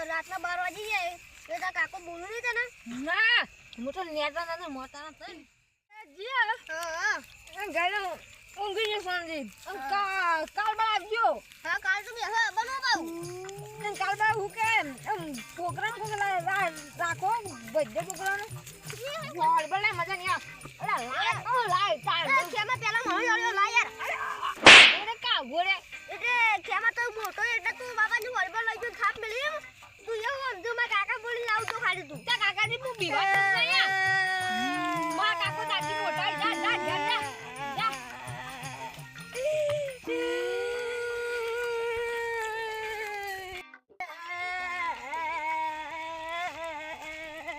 રાતના 12 વાગી જાય તો તા કાકો બોલું નહીં તને ના હું તો નેતા ના મોતા ના થઈ જી હા ગયો ઊંઘી જ સમજી કાલ બાજુ હા કાલ તો બે બનો બાઉ કાલ બા હું કે પ્રોગ્રામ કો રાખો બધે પ્રોગ્રામ બોલ બોલે મજા નહીં અલા લાય તાર કેમાં પેલા મહી ઓળ્યો લાય યાર ઓરે કા ગોરે એટલે કેમાં તો મોટો એટલે તું બાબાની વળબળ લઈ ગયો થાપ મેલી તું એવું સમજો માં કાકા બોલી લાવ તો ખાલી તું તા કાકાની હું બીવા નહીં માં કાકો તાકી મોટા જા જા જા જા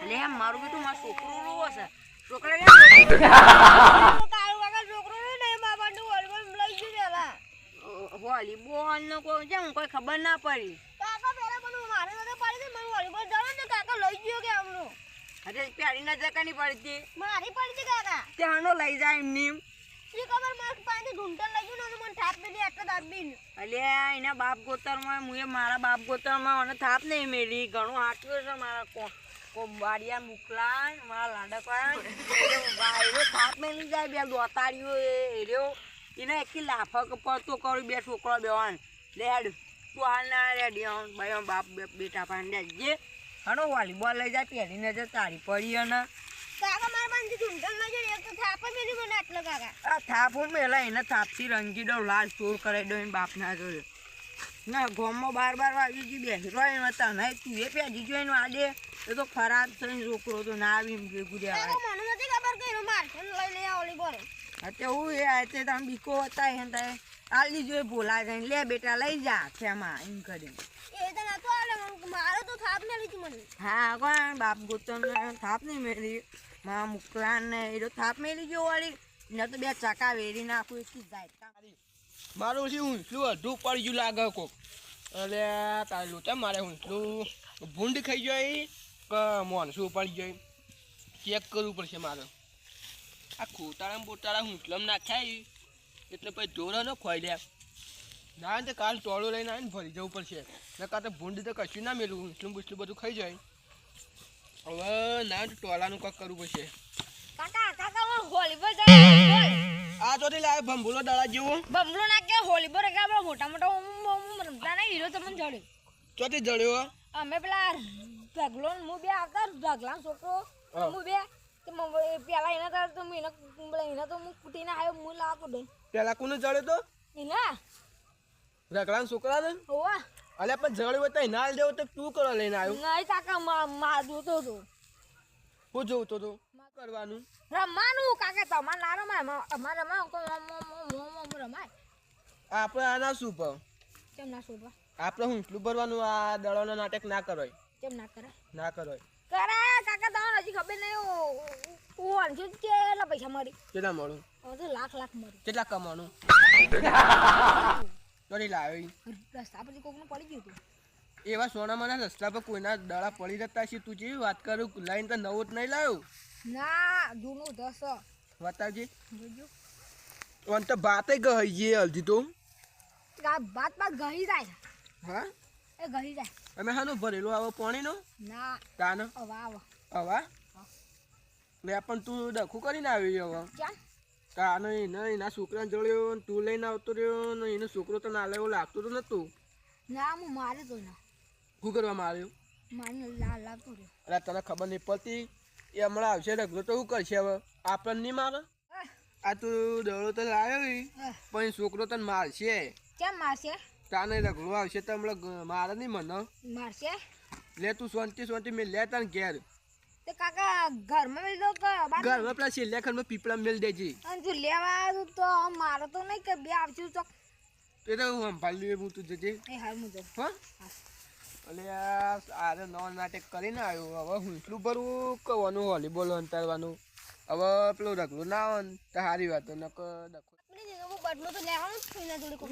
લે મારું બેટું માં છોકરો રોવો છે છોકરા ને તારું કાકા છોકરો ને બાબાનું વળબળ લઈ ગયો પેલા વોલીબોલ નો કોઈ જેમ કોઈ ખબર ના પડી કાકા પેલા પણ મારે નતો પડી મને વોલીબોલ જવાનું ને કાકા લઈ ગયો કે આમનો અરે પ્યારી નજર કની પડી મારી પડી છે કાકા ત્યાંનો લઈ જાય એમની ઈ ખબર માર પાણી ઢૂંઢર લઈ ગયો ને મને થાપ મેલી આટલા દાબીને અલે એના બાપ ગોતરમાં મુએ મારા બાપ ગોતરમાં મને થાપ નહીં મેલી ઘણો આટ્યો છે મારા કો બાડિયા મુકલા મારા લાડકવા વાયરો થાપ મેલી જાય બે દોતારીઓ એ રહ્યો એને એકી લાફક પડતો કરું બે છોકરો બેવાન લેડ તું હાલ ના રેડી ભાઈ બાપ બેટા પાંડે જે હણો વોલીબોલ લઈ જાય પહેરીને જે તારી પડી અને કાકા મારા બાંધી ઢૂંઢર લઈ જાય એક તો થાપ મેલી મને આટલો કાકા આ થાપ મેલા એને થાપથી રંગી દો લાલ ચોર કરાઈ દો એને બાપ ના જોડે ના ગોમમાં 12 વાગી ગઈ બેસી રહ્યો હતા નહીં તું એ પેજી જોઈને વાડે એ તો ખરાબ થઈને છોકરો તો ના આવી ભેગું દેવાય મને નથી ખબર કે એનો માર લઈ લે વોલીબોલ અતે હું એ આતે તમ બીકો હતા હે તા આલી જોઈ બોલા જાય લે બેટા લઈ જા ખેમાં એમ કરી એ તો નતો આલે મારો તો થાપ મેલી તી મને હા કોણ બાપ ગોતન થાપ નહીં મેલી માં મુકલાન ને એ તો થાપ મેલી ગયો વાળી ને તો બે ચાકા વેરી નાખું એકી જાય મારું શું શું અડધું પડી ગયું લાગે કોક એટલે તારે લોચા મારે હું એટલું ભૂંડ ખાઈ જાય કે મોનસું પડી જાય ચેક કરવું પડશે મારે આ ખોટાળા બોટાળા હુંટલમ નાખ્યા એટલે પછી જોરો ન ખોઈ લે ના તો કાલ ટોળો લઈને આવીને ભરી જવું પડશે નકા તો ભૂંડ તો કશું ના મેલું હુંટલું બુટલું બધું ખાઈ જાય હવે ના તો ટોળાનું કાંક કરવું પડશે કાકા કાકા વોલીબોલ જાય આ તો લાવે ભંભુલો દડા જેવો ભંભુલો ના કે વોલીબોલ કે આપણે મોટા મોટા રમતા નહીં હીરો તમને જડ્યો ચોથી જડ્યો અમે પેલા ઢગલો હું બે આવતા ઢગલા છોકરો હું બે પેલા એના તો એને તો હું કુટીને આવ્યો હું લાવો દે પેલા કોને જડ્યો તો એના રગડા છોકરા ને હોવા અલે પણ જડ્યો તો નાલ જેવો તો તું કરવા લઈને આવ્યો નહીં કાકા માં જોતો હતો હું જોતો તો કરવાનું રમવાનું કાકા તમારે ના રમાય અમારે રમાય રમાય આપણે આના શું પર કેમ ના શોધવા આપણે હું એટલું ભરવાનું આ દળોનો નાટક ના કરોય કેમ ના કરે ના કરોય કરે કાકા તમને હજી ખબર નહીં હું કેટલા પૈસા મળી કેટલા મળું હવે તો લાખ મળી કેટલા કમાવાનું ચોરી લાવી રસ્તા પરથી કોકને પડી ગયું હતું એવા સોનામાના રસ્તા પર કોઈના દડા પડી જતા છે તું જેવી વાત કરું લાઈન તો નવું જ નહીં લાવ્યું ના જૂનું 10 બતાવજે જોજો ઓન તો બાતે ગઈ છે હલ્દી તો બાત ગઈ જાય હા એ ગઈ જાય અમે હાનો ભરેલો આવો પાણીનો ના તાનો વાવ હવા લે પણ તું ડખું કરીને આવી હવે ક્યાં તાનો એના છોકરાને જોડ્યો તું લઈને આવતો રહ્યો ને એનો છોકરો તો ના લેવો લાગતો તો નતું ના હું મારે તો ના શું કરવા માર્યો મારે લાગતો રહ્યો અરે તને ખબર નહીં પડતી એ હમણાં આવશે રગડો તો શું કરશે હવે આપણને નહીં મારે આ તું દડો તો લાવ્યો પણ છોકરો તને મારશે કેમ મારશે તાને રગડો આવશે તો હમણાં મારે નહીં મને મારશે લે તું શાંતિ મેં લે તને ઘેર તે કાકા ઘરમાં મેલ દો કે ઘરમાં પેલા છેલ્લા ખંડમાં પીપળા મેલ દેજે અને તું લેવા તો મારો તો નહીં કે બે આવશું તો એ તો હું સંભાળી હું તું જજે એ હાલ હું જઉં હા એટલે આરે નવો નાટક કરીને આવ્યો હવે હું એટલું ભરવું કવાનું વોલીબોલ અંતરવાનું હવે પેલું રગલું ના આવે ને તો સારી વાત નકો ડખો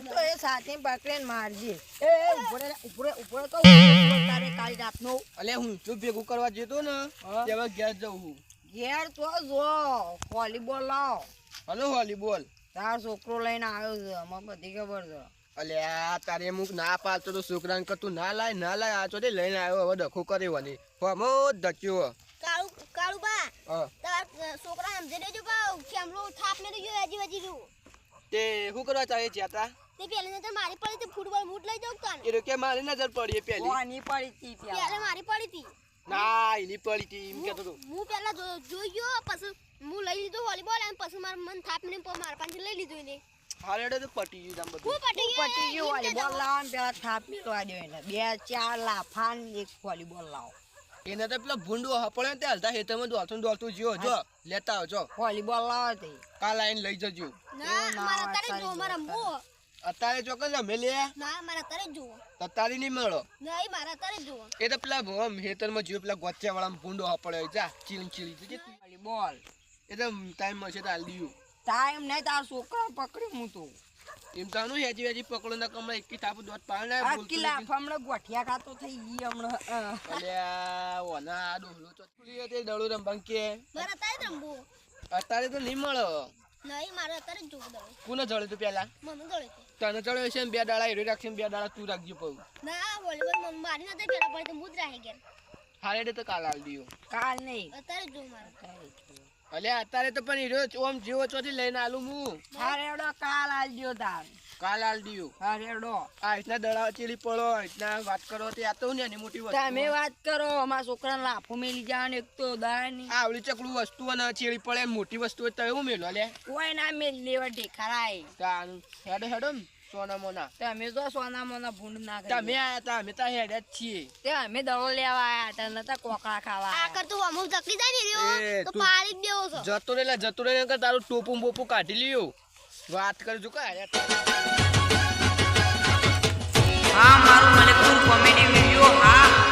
તો એ સાથે પકડીને મારજે એ ઉપર તો તારે કાલ રાતનો એટલે હું એટલું ભેગું કરવા જતો ને તેમાં ઘેર જવું હું ઘેર તો જો વોલીબોલ લાવ હલો વોલીબોલ તાર છોકરો લઈને આવ્યો છે અમારે બધી ખબર છે અલ્યા તારે મુક ના પાડતો તો છોકરાને કે તું ના લાય આ ચોથી લઈને આવ્યો હવે ડખો કરી વળી હમો ધચ્યો કાળુ બા હા તાર છોકરા સમજે દેજો બા કેમરો થાપ મેં જો આજી વાજી જો તે શું કરવા ચાહે છે તા તે પેલે નજર મારી પડી તે ફૂટબોલ મૂટ લઈ જાવ તાન એ કે મારી નજર પડી પેલી કોની પડી તી પેલે મારી પડી હતી ના એની પડી હતી એમ કેતો તો હું પેલા જોઈ ગયો પછી હું લઈ લીધો વોલીબોલ અને પછી માર મન થાપ મેં મારા પાસે લઈ લીધો એને હારેડે તો પટી ગયું તમ બધું હું પટી ગયો વોલીબોલ લાવ ને પેલા થાપ મેળવા દો એને 2-4 લાફાન એક વોલીબોલ લાવ એને તો પેલા ભૂંડો હપડે તે હાલતા હેતરમાં દોલતું જીઓ જો લેતા આવજો વોલીબોલ લાવ તે કાલ આઈને લઈ જજો ના મારા તારે જો મારા મો અત્યારે ચોકન રમે લે ના મારા તારે જો તતારી નહીં મળો નહીં મારા તારે જો એ તો પેલા ભોમ હેતરમાં જીઓ પેલા ગોચા વાળા ભૂંડો હપડે જા ચીલી વોલીબોલ એ તો ટાઈમ મળશે તો હાલ દીયું ટાઈમ નહીં તાર છોકરા પકડી હું તો એમ તો આનું હેજી પકડો ના કમળા એકી થાપ દોત પાડે ના આખી લાફ હમણાં ગોઠિયા ખાતો થઈ ગઈ હમણાં અલ્યા ઓના ડોહલો ચોટલી તે દડો રંબાંગ કે મારા તારે રમવો અત્યારે તો નહીં મળો નહીં મારા તારે જો દડો કોને જળે તું પેલા મને દડે તને ચડ્યો છે ને 2 દાડા હીરો રાખશે 2 દાડા તું રાખજો પઉ ના વોલીબોલ મારી ના પેલા પડી તો મુદ રહે ગયા હારે તો કાલ હાલ દીયો કાલ નહીં અત્યારે જો મારા અલ્યા અત્યારે તો પણ હીરો ઓમ જીવો ચોથી લઈને આલું હું હારેડો કાલ આલજો તાર કાલ હાલ દીયો હારેડો આ રીતના દડા ચીલી પડો રીતના વાત કરો તે આ તો ને મોટી વસ્તુ તમે વાત કરો અમારા છોકરાને લાફો મેલી જવાનું એક તો દાની આવડી ચકડું વસ્તુ અને ચીલી પડે મોટી વસ્તુ તો એવું મેલો લે કોઈ ના મેલી લેવા ઢેખરાય તાન હેડો સોના મોના તમે તો સોના મોના ભૂંડ ના તમે આયા તા અમે તા હેડ જ છીએ તે અમે દડો લેવા આયા તા નતા કોકડા ખાવા આ કર તો અમુક તકલી જાય ને એ, રહ્યો તો તું- પાડી જ દેવો છો જતો રે કે તારું ટોપું બોપું કાઢી લ્યો વાત કરજો કા હા મારું મલેકપુર કોમેડી વિડિયો હા